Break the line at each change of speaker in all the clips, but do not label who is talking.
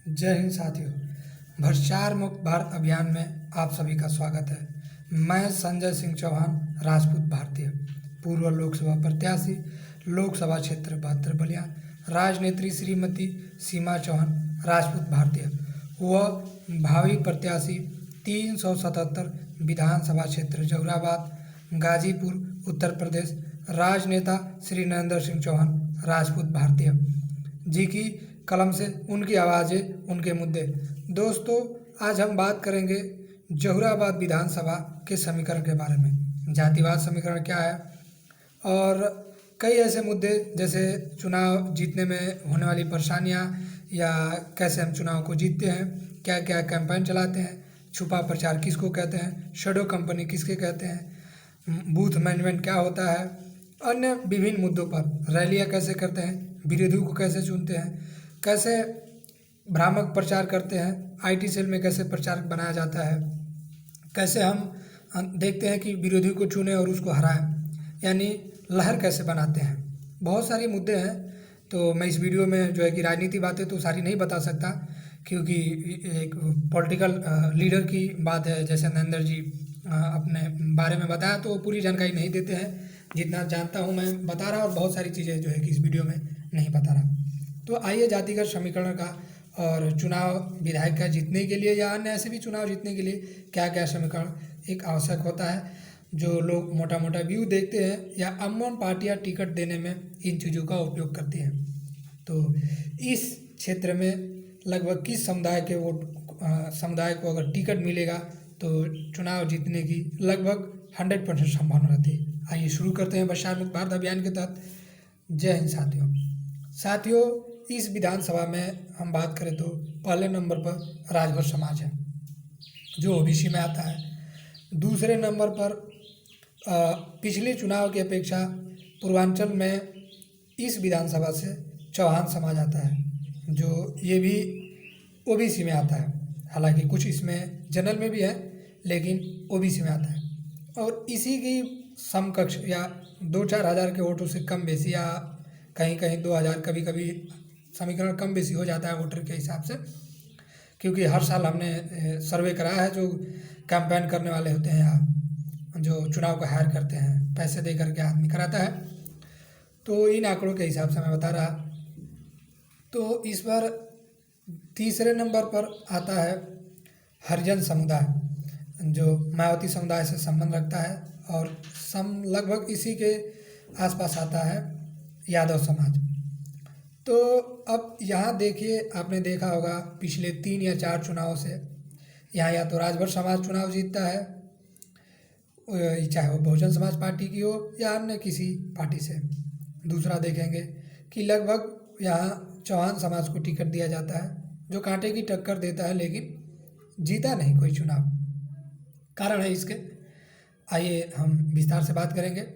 जय हिंद साथियों। भ्रष्टाचार मुक्त भारत अभियान में आप सभी का स्वागत है। मैं संजय सिंह चौहान, राजपूत भारतीय, पूर्व लोकसभा प्रत्याशी, लोकसभा क्षेत्र 72 बलिया, राजनेत्री श्रीमती सीमा चौहान, राजपूत भारतीय व भावी प्रत्याशी 377 विधानसभा क्षेत्र जौहराबाद, गाजीपुर, उत्तर प्रदेश, राजनेता श्री नरेंद्र सिंह चौहान, राजपूत भारतीय जी की कलम से उनकी आवाज़ें, उनके मुद्दे। दोस्तों, आज हम बात करेंगे जौहराबाद विधानसभा के समीकरण के बारे में। जातिवाद समीकरण क्या है और कई ऐसे मुद्दे जैसे चुनाव जीतने में होने वाली परेशानियां या कैसे हम चुनाव को जीतते हैं, क्या क्या कैंपेन चलाते हैं, छुपा प्रचार किसको कहते हैं, शैडो कंपनी किसके कहते हैं, बूथ मैनेजमेंट क्या होता है, अन्य विभिन्न मुद्दों पर रैलियां कैसे करते हैं, विरोधियों को कैसे चुनते हैं, कैसे भ्रामक प्रचार करते हैं, आईटी सेल में कैसे प्रचारक बनाया जाता है, कैसे हम देखते हैं कि विरोधी को चुने और उसको हराएं, यानी लहर कैसे बनाते हैं। बहुत सारे मुद्दे हैं। तो मैं इस वीडियो में जो है कि राजनीति बातें तो सारी नहीं बता सकता, क्योंकि एक पॉलिटिकल लीडर की बात है। जैसे नरेंद्र जी अपने बारे में बताया तो पूरी जानकारी नहीं देते हैं। जितना जानता हूँ मैं बता रहा, और बहुत सारी चीज़ें जो है कि इस वीडियो में नहीं बता रहा। तो आइए जातिगत समीकरण का और चुनाव विधायक का जीतने के लिए या अन्य ऐसे भी चुनाव जीतने के लिए क्या क्या समीकरण एक आवश्यक होता है, जो लोग मोटा मोटा व्यू देखते हैं या अमन पार्टियां टिकट देने में इन चीज़ों का उपयोग करती हैं। तो इस क्षेत्र में लगभग किस समुदाय के वोट समुदाय को अगर टिकट मिलेगा तो चुनाव जीतने की लगभग 100% संभावना रहती है। आइए शुरू करते हैं भ्रष्टाचार मुक्त भारत अभियान के तहत। जय हिंद साथियों, इस विधानसभा में हम बात करें तो पहले नंबर पर राजभर समाज है, जो ओबीसी में आता है। दूसरे नंबर पर पिछले चुनाव की अपेक्षा पूर्वांचल में इस विधानसभा से चौहान समाज आता है, जो ये भी ओबीसी में आता है। हालांकि कुछ इसमें जनरल में भी है, लेकिन ओबीसी में आता है। और इसी की समकक्ष या 2-4 हज़ार के वोटों से कम बेसी, या कहीं कहीं 2,000, कभी कभी समीकरण कम बेसी हो जाता है वोटर के हिसाब से, क्योंकि हर साल हमने सर्वे कराया है। जो कैंपेन करने वाले होते हैं या जो चुनाव को हायर करते हैं, पैसे दे करके आदमी कराता है, तो इन आंकड़ों के हिसाब से मैं बता रहा। तो इस बार तीसरे नंबर पर आता है हरिजन समुदाय, जो मायावती समुदाय से संबंध रखता है, और लगभग इसी के आसपास आता है यादव समाज। तो अब यहाँ देखिए, आपने देखा होगा पिछले 3 या 4 चुनाव से यहाँ या तो राजभर समाज चुनाव जीतता है, चाहे वो बहुजन समाज पार्टी की हो या अन्य किसी पार्टी से। दूसरा देखेंगे कि लगभग यहाँ चौहान समाज को टिकट दिया जाता है, जो कांटे की टक्कर देता है, लेकिन जीता नहीं कोई चुनाव। कारण है इसके, आइए हम विस्तार से बात करेंगे।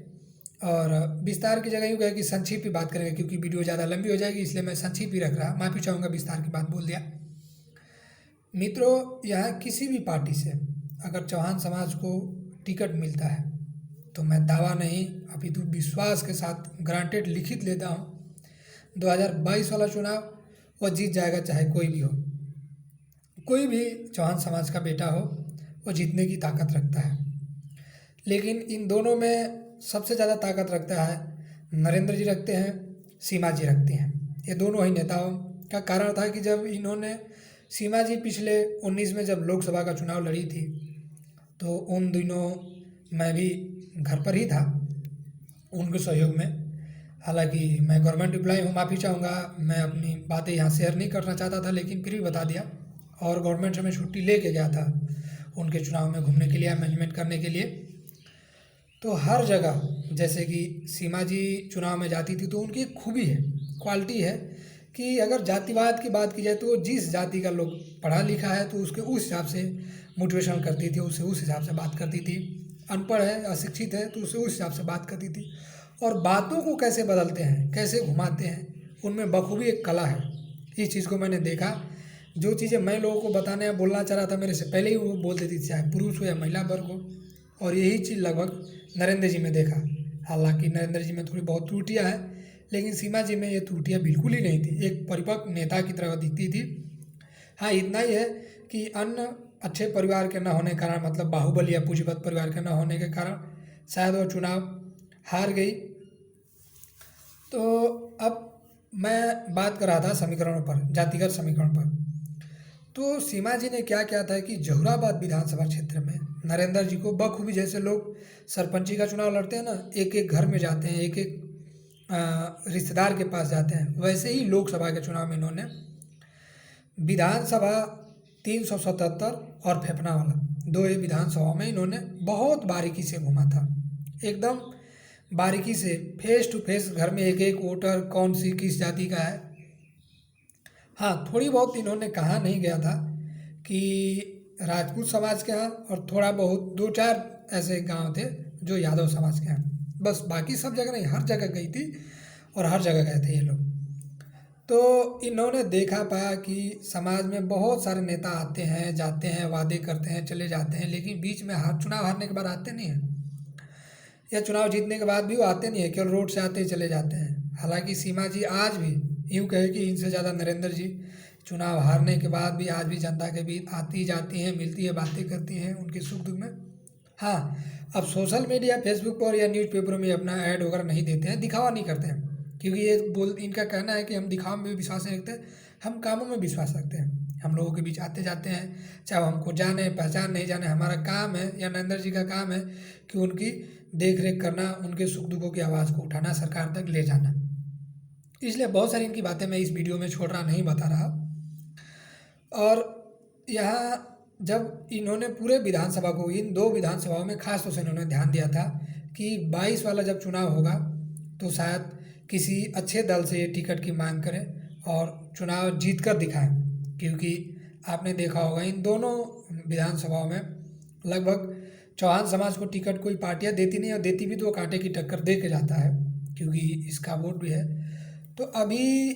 और विस्तार की जगह यूँ कहे कि संक्षिप्त ही बात करेंगे, क्योंकि वीडियो ज़्यादा लंबी हो जाएगी, इसलिए मैं संक्षिप्त ही रख रहा। माफ़ी चाहूँगा, विस्तार की बात बोल दिया। मित्रों, यहाँ किसी भी पार्टी से अगर चौहान समाज को टिकट मिलता है तो मैं दावा नहीं अपितु विश्वास के साथ ग्रांटेड लिखित लेता हूँ, 2022 वाला चुनाव वह जीत जाएगा, चाहे कोई भी हो। कोई भी चौहान समाज का बेटा हो, वो जीतने की ताकत रखता है। लेकिन इन दोनों में सबसे ज़्यादा ताकत रखता है नरेंद्र जी रखते हैं, सीमा जी रखते हैं। ये दोनों ही नेताओं का कारण था कि जब इन्होंने सीमा जी पिछले 19 में जब लोकसभा का चुनाव लड़ी थी, तो उन दिनों मैं भी घर पर ही था उनके सहयोग में। हालांकि मैं गवर्नमेंट एम्प्लॉय हूँ, माफ़ी चाहूँगा, मैं अपनी बातें यहाँ शेयर नहीं करना चाहता था, लेकिन फिर भी बता दिया। और गवर्नमेंट से मैं छुट्टी लेके गया था उनके चुनाव में घूमने के लिए, मैनेजमेंट करने के लिए। तो हर जगह जैसे कि सीमा जी चुनाव में जाती थी, तो उनकी एक खूबी है, क्वालिटी है कि अगर जातिवाद की बात की जाए तो जिस जाति का लोग पढ़ा लिखा है तो उसके उस हिसाब से मोटिवेशन करती थी, उससे उस हिसाब से बात करती थी। अनपढ़ है, अशिक्षित है, तो उससे उस हिसाब से बात करती थी। और बातों को कैसे बदलते हैं, कैसे घुमाते हैं, उनमें बखूबी एक कला है। इस चीज़ को मैंने देखा। जो चीज़ें मैं लोगों को बताने या बोलना चाह रहा था, मेरे से पहले ही वो बोल देती थी, चाहे पुरुष हो या महिला वर्ग हो। और यही चीज़ लगभग नरेंद्र जी में देखा। हालांकि नरेंद्र जी में थोड़ी बहुत त्रुटियां हैं, लेकिन सीमा जी में ये त्रुटियां बिल्कुल ही नहीं थी। एक परिपक्व नेता की तरह दिखती थी। हाँ, इतना ही है कि अन्य अच्छे परिवार के न होने के कारण, मतलब बाहुबली या पूंजीपत परिवार के न होने के कारण शायद वो चुनाव हार गई। तो अब मैं बात कर रहा था समीकरणों पर, जातिगत समीकरण पर। तो सीमा जी ने क्या किया था कि जहुराबाद विधानसभा क्षेत्र में नरेंद्र जी को बखूबी, जैसे लोग सरपंची का चुनाव लड़ते हैं ना, एक एक घर में जाते हैं, एक एक रिश्तेदार के पास जाते हैं, वैसे ही लोकसभा के चुनाव में इन्होंने विधानसभा 377 और फेफना वाला, दो ही विधानसभाओं में इन्होंने बहुत बारीकी से घूमा था, एकदम बारीकी से, फेस टू फेस घर में एक एक वोटर कौन सी किस जाति का है। हाँ, थोड़ी बहुत इन्होंने कहा नहीं गया था कि राजपूत समाज के हैं, और थोड़ा बहुत दो चार ऐसे गांव थे जो यादव समाज के हैं, बस बाकी सब जगह नहीं, हर जगह गई थी और हर जगह गए थे ये लोग। तो इन्होंने देखा पाया कि समाज में बहुत सारे नेता आते हैं जाते हैं, वादे करते हैं चले जाते हैं, लेकिन बीच में चुनाव हारने के बाद आते नहीं हैं, या चुनाव जीतने के बाद भी वो आते नहीं है, केवल रोड से आते ही चले जाते हैं। हालांकि सीमा जी आज भी यूँ कहे कि इनसे ज़्यादा नरेंद्र जी चुनाव हारने के बाद भी आज भी जनता के बीच आती जाती हैं, मिलती है, बातें करती हैं उनके सुख दुख में। हाँ, अब सोशल मीडिया, फेसबुक पर या न्यूज़पेपरों में अपना ऐड वगैरह नहीं देते हैं, दिखावा नहीं करते हैं, क्योंकि ये इनका कहना है कि हम दिखावा में भी विश्वास नहीं रखते, हम कामों में विश्वास रखते हैं। हम लोगों के बीच आते जाते हैं, चाहे हमको जाने पहचान नहीं जाने, हमारा काम है या नरेंद्र जी का काम है कि उनकी देख रेख करना, उनके सुख दुखों की आवाज़ को उठाना, सरकार तक ले जाना। इसलिए बहुत सारी इनकी बातें मैं इस वीडियो में छोड़ रहा, नहीं बता रहा। और यहाँ जब इन्होंने पूरे विधानसभा को, इन दो विधानसभाओं में खास तौर से इन्होंने ध्यान दिया था कि 22 वाला जब चुनाव होगा तो शायद किसी अच्छे दल से ये टिकट की मांग करें और चुनाव जीत कर दिखाएं, क्योंकि आपने देखा होगा इन दोनों विधानसभाओं में लगभग चौहान समाज को टिकट कोई पार्टियां देती नहीं, और देती भी तो वो कांटे की टक्कर दे के जाता है, क्योंकि इसका वोट भी है। तो अभी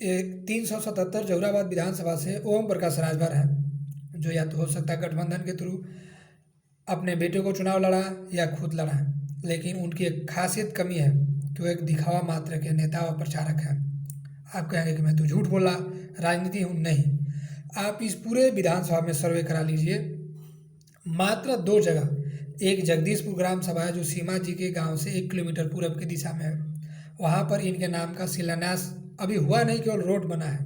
377 जहुराबाद विधानसभा से ओम प्रकाश राजभर हैं, जो या तो हो सकता है गठबंधन के थ्रू अपने बेटे को चुनाव लड़ा या खुद लड़ा है, लेकिन उनकी एक खासियत कमी है कि वो एक दिखावा मात्र के नेता और प्रचारक हैं। आप कहेंगे कि मैं तो झूठ बोला, राजनीति हूँ, नहीं। आप इस पूरे विधानसभा में सर्वे करा लीजिए, मात्र दो जगह, एक जगदीशपुर ग्राम सभा है जो सीमा जी के गांव से 1 किलोमीटर पूरब की दिशा में है, वहाँ पर इनके नाम का शिलान्यास अभी हुआ नहीं, केवल रोड बना है।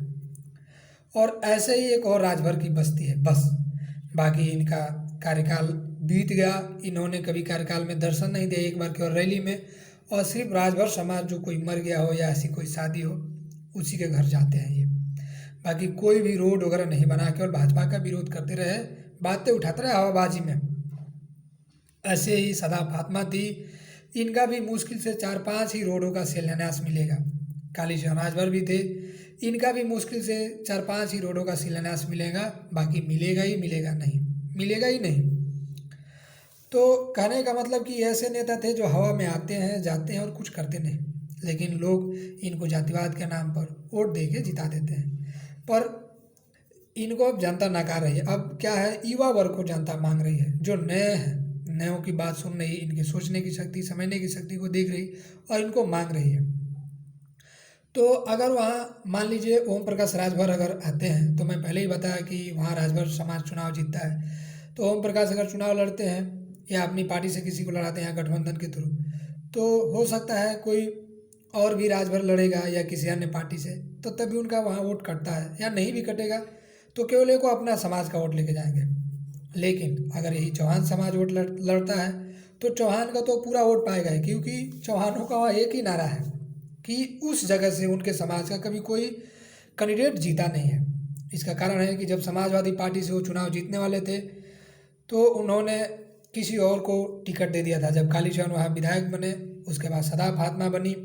और ऐसे ही एक और राजभर की बस्ती है, बस। बाकी इनका कार्यकाल बीत गया, इन्होंने कभी कार्यकाल में दर्शन नहीं दिया, एक बार केवल रैली में, और सिर्फ राजभर समाज जो कोई मर गया हो या ऐसी कोई शादी हो उसी के घर जाते हैं ये। बाकी कोई भी रोड वगैरह नहीं बना, केवल भाजपा का विरोध करते रहे, बातें उठाते रहे हवाबाजी में। ऐसे ही सदा फातिमा थी, इनका भी मुश्किल से 4-5 ही रोडों का शिलान्यास मिलेगा। कालीचरण राजभर भी थे, इनका भी मुश्किल से 4-5 ही रोडों का शिलान्यास मिलेगा, बाकी मिलेगा ही मिलेगा नहीं, मिलेगा ही नहीं। तो कहने का मतलब कि ऐसे नेता थे जो हवा में आते हैं जाते हैं और कुछ करते नहीं, लेकिन लोग इनको जातिवाद के नाम पर वोट दे के जिता देते हैं। पर इनको अब जनता नकार रही है। अब क्या है, युवा वर्ग को जनता मांग रही है, जो नए हैं, नयों की बात सुन रही, इनकी सोचने की शक्ति, समझने की शक्ति को देख रही और इनको मांग रही है। तो अगर वहाँ मान लीजिए ओम प्रकाश राजभर अगर आते हैं, तो मैं पहले ही बताया कि वहाँ राजभर समाज चुनाव जीतता है, तो ओम प्रकाश अगर चुनाव लड़ते हैं या अपनी पार्टी से किसी को लड़ाते हैं गठबंधन के थ्रू, तो हो सकता है कोई और भी राजभर लड़ेगा या किसी अन्य पार्टी से, तो तभी उनका वहाँ वोट कटता है, या नहीं भी कटेगा तो केवल को अपना समाज का वोट लेके जाएंगे। लेकिन अगर यही चौहान समाज वोट लड़ता है तो चौहान का तो पूरा वोट पाएगा ही, क्योंकि चौहानों का वहाँ एक ही नारा है कि उस जगह से उनके समाज का कभी कोई कैंडिडेट जीता नहीं है। इसका कारण है कि जब समाजवादी पार्टी से वो चुनाव जीतने वाले थे तो उन्होंने किसी और को टिकट दे दिया था। जब कालीचरण वहाँ विधायक बने, उसके बाद सदा फातिमा बनी,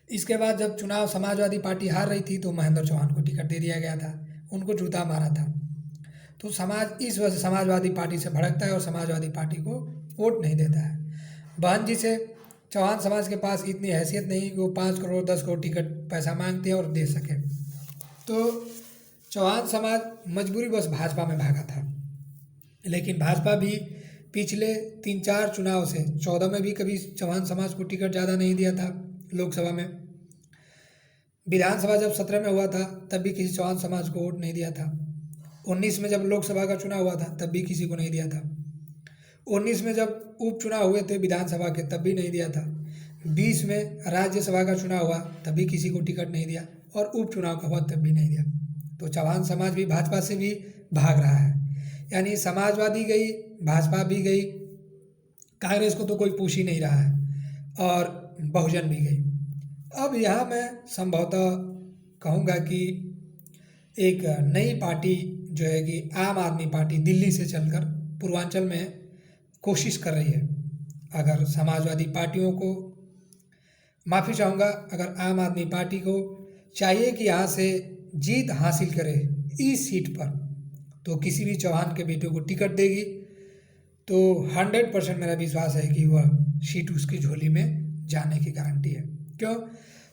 इसके बाद जब चुनाव समाजवादी पार्टी हार रही थी तो महेंद्र चौहान को टिकट दे दिया गया था, उनको जूता मारा था। तो समाज इस वजह से समाजवादी पार्टी से भड़कता है और समाजवादी पार्टी को वोट नहीं देता है। बहन जी से चौहान समाज के पास इतनी हैसियत नहीं कि वो 5 करोड़ 10 करोड़ टिकट पैसा मांगते हैं और दे सके, तो चौहान समाज मजबूरी बस भाजपा में भागा था। लेकिन भाजपा भी पिछले 3-4 चुनाव से 14 में भी कभी चौहान समाज को टिकट ज़्यादा नहीं दिया था लोकसभा में, विधानसभा जब 17 में हुआ था तब भी किसी चौहान समाज को वोट नहीं दिया था। 19 में जब लोकसभा का चुनाव हुआ था तब भी किसी को नहीं दिया था। 19 में जब उपचुनाव हुए थे विधानसभा के तब भी नहीं दिया था। 20 में राज्यसभा का चुनाव हुआ तब भी किसी को टिकट नहीं दिया और उपचुनाव का हुआ तब भी नहीं दिया। तो चौहान समाज भी भाजपा से भी भाग रहा है, यानी समाजवादी गई, भाजपा भी गई, कांग्रेस को तो कोई पूछ ही नहीं रहा है और बहुजन भी गई। अब यहाँ मैं संभवतः कहूँगा कि एक नई पार्टी जो है कि आम आदमी पार्टी दिल्ली से चलकर पूर्वांचल में कोशिश कर रही है। अगर समाजवादी पार्टियों को, माफ़ी चाहूँगा, अगर आम आदमी पार्टी को चाहिए कि यहाँ से जीत हासिल करे इस सीट पर, तो किसी भी चौहान के बेटे को टिकट देगी तो 100% मेरा विश्वास है कि वह सीट उसकी झोली में जाने की गारंटी है। क्यों?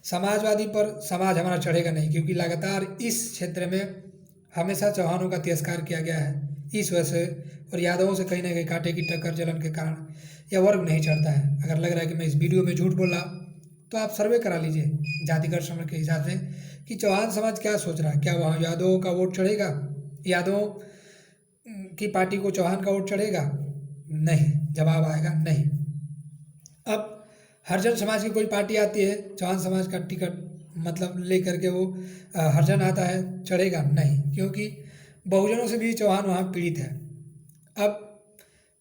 समाजवादी पर समाज हमारा चढ़ेगा नहीं, क्योंकि लगातार इस क्षेत्र में हमेशा चौहानों का तिरस्कार किया गया है इस वजह से, और यादवों से कहीं ना कहीं कांटे की टक्कर जलन के कारण यह वर्ग नहीं चढ़ता है। अगर लग रहा है कि मैं इस वीडियो में झूठ बोल रहा तो आप सर्वे करा लीजिए जातिगत समय के हिसाब से कि चौहान समाज क्या सोच रहा है। क्या वहाँ यादवों का वोट चढ़ेगा? यादवों की पार्टी को चौहान का वोट चढ़ेगा? नहीं, जवाब आएगा नहीं। अब हरिजन समाज की कोई पार्टी आती है, चौहान समाज का टिकट मतलब लेकर के वो हरिजन आता है, चढ़ेगा नहीं, क्योंकि बहुजनों से भी चौहान वहाँ पीड़ित है। अब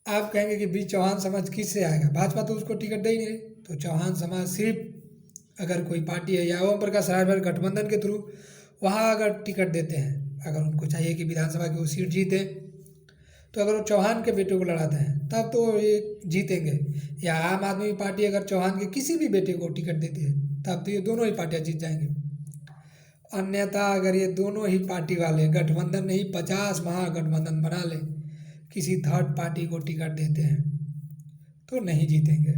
आप कहेंगे कि बीच चौहान समाज किससे आएगा? भाजपा तो उसको टिकट दे ही नहीं। तो चौहान समाज सिर्फ अगर कोई पार्टी है या ओम प्रकाश राजभर गठबंधन के थ्रू वहाँ अगर टिकट देते हैं, अगर उनको चाहिए कि विधानसभा की वो सीट जीते, तो अगर वो चौहान के बेटे को लड़ाते हैं तब तो ये जीतेंगे। या आम आदमी पार्टी अगर चौहान के किसी भी बेटे को टिकट देती है तब तो ये दोनों ही पार्टियां जीत जाएंगी। अन्यथा अगर ये दोनों ही पार्टी वाले गठबंधन नहीं 50 महागठबंधन बना ले, किसी थर्ड पार्टी को टिकट देते हैं तो नहीं जीतेंगे।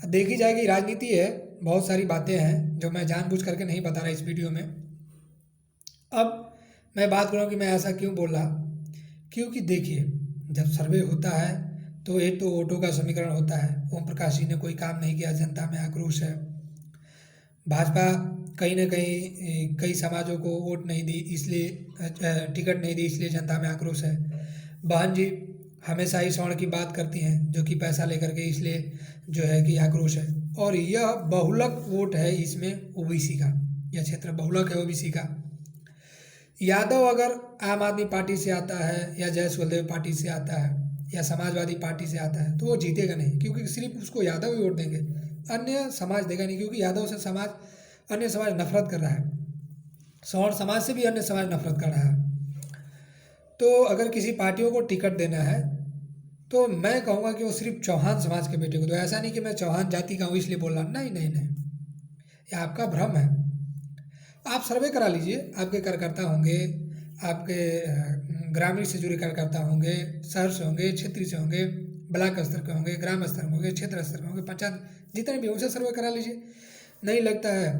देखी जाएगी, राजनीति है, बहुत सारी बातें हैं जो मैं जानबूझ करके नहीं बता रहा इस वीडियो में। अब मैं बात करूँ कि मैं ऐसा क्यों बोल रहा, क्योंकि देखिए जब सर्वे होता है तो एक तो वोटों का समीकरण होता है। ओम प्रकाश जी ने कोई काम नहीं किया, जनता में आक्रोश है। भाजपा कहीं ना कहीं कई समाजों को वोट नहीं दी, इसलिए टिकट नहीं दी, इसलिए जनता में आक्रोश है। बहन जी हमेशा ही स्वर्ण की बात करती हैं, जो कि पैसा लेकर के, इसलिए जो है कि आक्रोश है। और यह बहुलक वोट है, इसमें ओबीसी का, यह क्षेत्र बहुलक है ओबीसी का। यादव अगर आम आदमी पार्टी से आता है या जय सुलदेव पार्टी से आता है या समाजवादी पार्टी से आता है तो वो जीतेगा नहीं, क्योंकि सिर्फ उसको यादव ही वोट देंगे, अन्य समाज देगा नहीं, क्योंकि यादव से समाज, अन्य समाज नफरत कर रहा है। सवर्ण समाज से भी अन्य समाज नफरत कर रहा है। तो अगर किसी पार्टियों को टिकट देना है तो मैं कहूँगा कि वो सिर्फ चौहान समाज के बेटे को दो। ऐसा नहीं कि मैं चौहान जाति का हूँ इसलिए बोल रहा, नहीं नहीं नहीं, ये आपका भ्रम है। आप सर्वे करा लीजिए, आपके कार्यकर्ता होंगे, आपके ग्रामीण से जुड़े कार्यकर्ता होंगे, शहर से होंगे, क्षेत्रीय से होंगे, ब्लॉक स्तर के होंगे, ग्राम स्तर में होंगे, क्षेत्र स्तर में होंगे, पंचायत, जितने भी उनसे सर्वे करा लीजिए। नहीं लगता है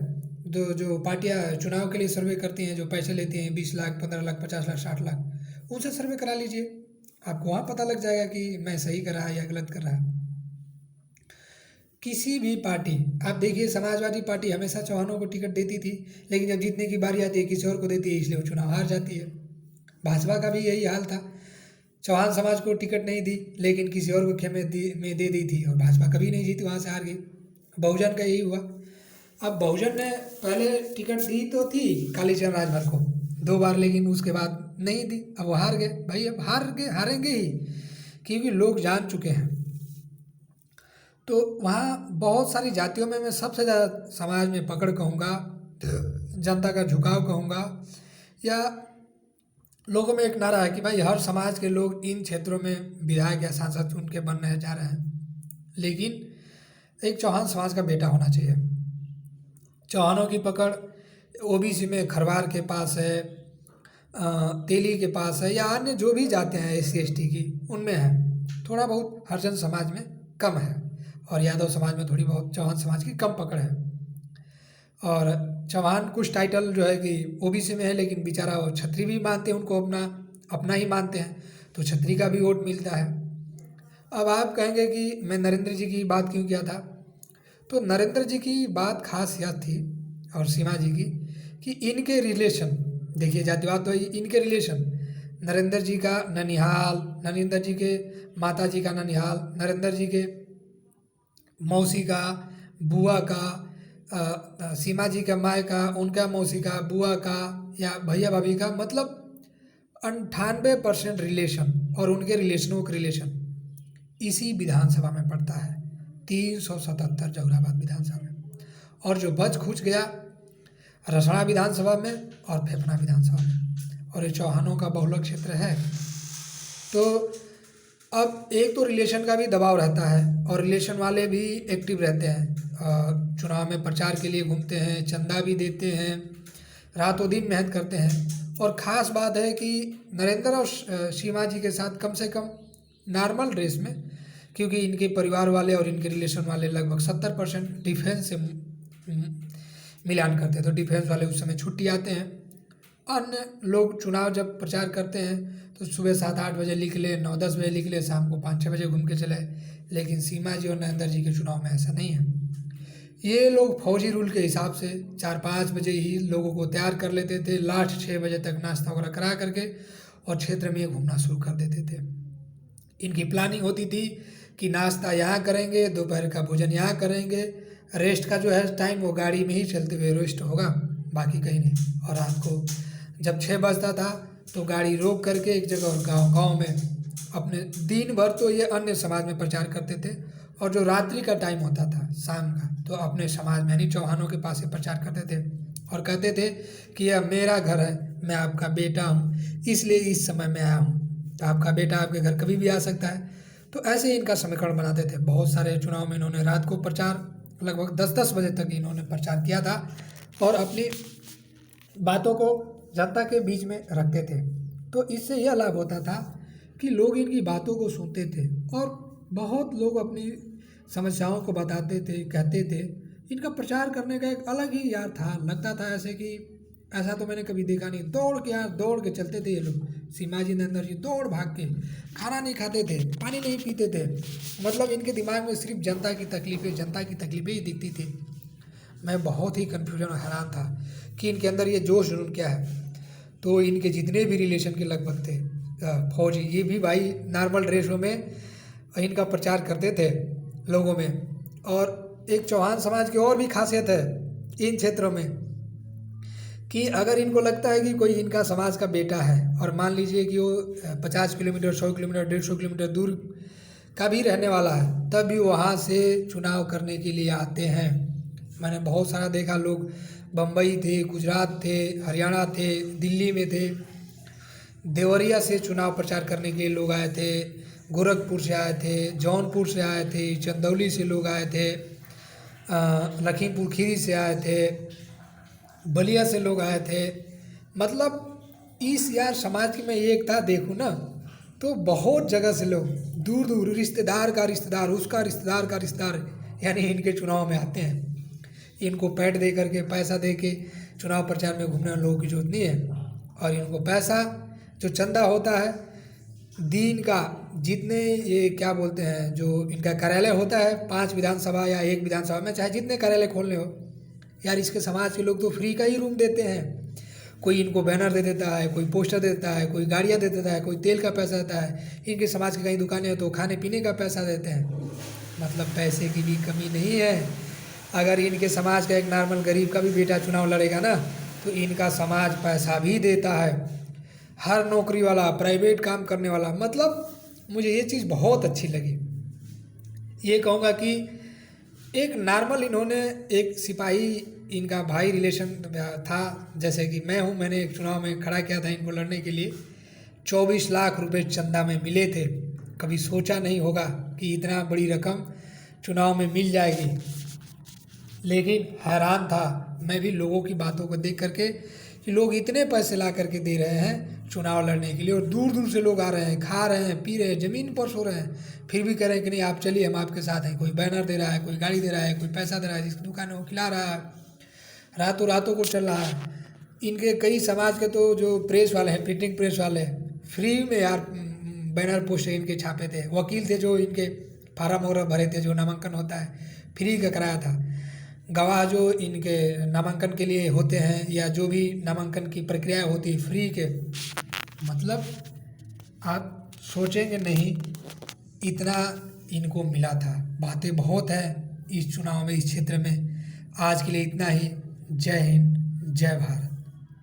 तो जो पार्टियां चुनाव के लिए सर्वे करती हैं, जो पैसे लेती हैं 20 लाख, 15 लाख, 50 लाख, 60 लाख, उनसे सर्वे करा लीजिए। आपको वहाँ पता लग जाएगा कि मैं सही कर रहा है या गलत कर रहा है। किसी भी पार्टी, आप देखिए समाजवादी पार्टी हमेशा चौहानों को टिकट देती थी, लेकिन जब जीतने की बारी आती है किसी और को देती है, इसलिए वो चुनाव हार जाती है। भाजपा का भी यही हाल था, चौहान समाज को टिकट नहीं दी लेकिन किसी और को खेमे में दे दी थी और भाजपा कभी नहीं जीती, वहाँ से हार गई। बहुजन का यही हुआ। अब बहुजन ने पहले टिकट दी तो थी कालीचरण राजभर को 2 बार, लेकिन उसके बाद नहीं दी, अब वो हार गए। भाई अब हारेंगे ही, क्योंकि लोग जान चुके हैं। तो वहाँ बहुत सारी जातियों में मैं सबसे ज़्यादा समाज में पकड़ कहूँगा, जनता का झुकाव कहूँगा, या लोगों में एक नारा है कि भाई हर समाज के लोग इन क्षेत्रों में विधायक या सांसद चुन के बनने जा रहे हैं, लेकिन एक चौहान समाज का बेटा होना चाहिए। चौहानों की पकड़ ओबीसी में खरवार के पास है, तेली के पास है, या अन्य जो भी जाते हैं SC ST की, उनमें है। थोड़ा बहुत हरिजन समाज में कम है और यादव समाज में थोड़ी बहुत चौहान समाज की कम पकड़ है। और चौहान कुछ टाइटल जो है कि ओबीसी में है, लेकिन बेचारा वो छत्री भी मानते हैं, उनको अपना ही मानते हैं, तो छत्री का भी वोट मिलता है। अब आप कहेंगे कि मैं नरेंद्र जी की बात क्यों किया था, तो नरेंद्र जी की बात खास यह थी और सीमा जी की कि इनके रिलेशन, देखिए जातिवाद तो इनके रिलेशन, नरेंद्र जी का ननिहाल, नरेंद्र जी के माता जी का ननिहाल, नरेंद्र जी के मौसी का, बुआ का, सीमा जी के माए का, उनका मौसी का, बुआ का या भैया भाभी का, मतलब 98% रिलेशन और उनके रिलेशनों के रिलेशन इसी विधानसभा में पड़ता है, 377 जहुराबाद विधानसभा में। और जो बच खुच गया रसड़ा विधानसभा में और फेफना विधानसभा में, और ये चौहानों का बहुलक क्षेत्र है। तो अब एक तो रिलेशन का भी दबाव रहता है और रिलेशन वाले भी एक्टिव रहते हैं, चुनाव में प्रचार के लिए घूमते हैं, चंदा भी देते हैं, रातों दिन मेहनत करते हैं। और ख़ास बात है कि नरेंद्र और सीमा जी के साथ कम से कम नॉर्मल रेस में, क्योंकि इनके परिवार वाले और इनके रिलेशन वाले लगभग 70% डिफेंस से मिलान करते हैं, तो डिफेंस वाले उस समय छुट्टी आते हैं। अन्य लोग चुनाव जब प्रचार करते हैं तो सुबह 7-8 बजे निकले, 9-10 बजे निकले, शाम को 5-6 बजे घूम के चले। लेकिन सीमा जी और नरेंद्र जी के चुनाव में ऐसा नहीं है। ये लोग फौजी रूल के हिसाब से 4-5 बजे ही लोगों को तैयार कर लेते थे, लास्ट 6 बजे तक नाश्ता वगैरह करा करके और क्षेत्र में घूमना शुरू कर देते थे। इनकी प्लानिंग होती थी कि नाश्ता यहाँ करेंगे, दोपहर का भोजन यहाँ करेंगे, रेस्ट का जो है टाइम वो गाड़ी में ही चलते हुए रेस्ट होगा, बाकी कहीं नहीं। और रात को जब 6 बजता था तो गाड़ी रोक करके एक जगह और गाँव में अपने दिन भर तो ये अन्य समाज में प्रचार करते थे, और जो रात्रि का टाइम होता था शाम का तो अपने समाज में यानी चौहानों के पास से प्रचार करते थे और कहते थे कि यह मेरा घर है, मैं आपका बेटा हूँ, इसलिए इस समय में आया हूँ, तो आपका बेटा आपके घर कभी भी आ सकता है। तो ऐसे ही इनका समीकरण बनाते थे। बहुत सारे चुनाव में इन्होंने रात को प्रचार लगभग 10-10 बजे तक इन्होंने प्रचार किया था और अपनी बातों को जनता के बीच में रखते थे। तो इससे यह लाभ होता था कि लोग इनकी बातों को सुनते थे और बहुत लोग अपनी समस्याओं को बताते थे, कहते थे। इनका प्रचार करने का एक अलग ही यार था, लगता था ऐसे कि ऐसा तो मैंने कभी देखा नहीं। दौड़ के चलते थे ये लोग, सीमा जी नरेंद्र जी दौड़ भाग के, खाना नहीं खाते थे, पानी नहीं पीते थे, मतलब इनके दिमाग में सिर्फ जनता की तकलीफें ही दिखती थी। मैं बहुत ही कन्फ्यूजन और हैरान था कि इनके अंदर ये जोश जुनून क्या है। तो इनके जितने भी रिलेशन के लगभग थे फौजी, ये भी भाई नॉर्मल ड्रेसों में इनका प्रचार करते थे लोगों में। और एक चौहान समाज की और भी खासियत है इन क्षेत्रों में कि अगर इनको लगता है कि कोई इनका समाज का बेटा है और मान लीजिए कि वो 50 किलोमीटर, 100 किलोमीटर, 150 किलोमीटर दूर का भी रहने वाला है, तब भी वहाँ से चुनाव करने के लिए आते हैं। मैंने बहुत सारा देखा, लोग बम्बई थे, गुजरात थे, हरियाणा थे, दिल्ली में थे, देवरिया से चुनाव प्रचार करने के लिए लोग आए थे, गोरखपुर से आए थे, जौनपुर से आए थे, चंदौली से लोग आए थे, लखीमपुर खीरी से आए थे, बलिया से लोग आए थे। मतलब इस यार समाज की मैं एकता देखूँ ना तो बहुत जगह से लोग दूर दूर, रिश्तेदार का रिश्तेदार, उसका रिश्तेदार का रिश्तेदार, यानी इनके चुनाव में आते हैं। इनको पैड दे करके, पैसा दे के चुनाव प्रचार में घूमने वाले लोगों की जरूरत नहीं है। और इनको पैसा जो चंदा होता है दिन का, जितने ये क्या बोलते हैं, जो इनका कार्यालय होता है 5 विधानसभा या 1 विधानसभा में, चाहे जितने कार्यालय खोलने हो यार, इसके समाज के लोग तो फ्री का ही रूम देते हैं। कोई इनको बैनर दे देता है, कोई पोस्टर दे देता है, कोई गाड़ियाँ दे देता है, कोई तेल का पैसा देता है। इनके समाज की कई दुकानें हैं तो खाने पीने का पैसा देते हैं। मतलब पैसे की भी कमी नहीं है। अगर इनके समाज का एक नॉर्मल गरीब का भी बेटा चुनाव लड़ेगा ना तो इनका समाज पैसा भी देता है। हर नौकरी वाला, प्राइवेट काम करने वाला, मतलब मुझे ये चीज़ बहुत अच्छी लगी। ये कहूँगा कि एक नॉर्मल इन्होंने एक सिपाही, इनका भाई रिलेशन था, जैसे कि मैं हूँ, मैंने एक चुनाव में खड़ा किया था इनको लड़ने के लिए। 24 लाख रुपए चंदा में मिले थे। कभी सोचा नहीं होगा कि इतना बड़ी रकम चुनाव में मिल जाएगी, लेकिन हैरान था मैं भी लोगों की बातों को देख करके कि लोग इतने पैसे ला करके दे रहे हैं चुनाव लड़ने के लिए, और दूर दूर से लोग आ रहे हैं, खा रहे हैं, पी रहे हैं, ज़मीन पर सो रहे हैं, फिर भी कह रहे हैं कि नहीं आप चलिए, हम आपके साथ हैं। कोई बैनर दे रहा है, कोई गाड़ी दे रहा है, कोई पैसा दे रहा है, जिसकी दुकान है वो खिला रहा है, रातों रातों को चल रहा है। इनके कई समाज के तो जो प्रेस वाले हैं, प्रिंटिंग प्रेस वाले, फ्री में यार बैनर पोस्टर इनके छापे थे। वकील थे जो इनके फार्म वगैरह भरे थे, जो नामांकन होता है फ्री का कराया था। गवाह जो इनके नामांकन के लिए होते हैं या जो भी नामांकन की प्रक्रिया होती है फ्री के, मतलब आप सोचेंगे नहीं इतना इनको मिला था। बातें बहुत हैं इस चुनाव में, इस क्षेत्र में। आज के लिए इतना ही। जय हिंद, जय भारत।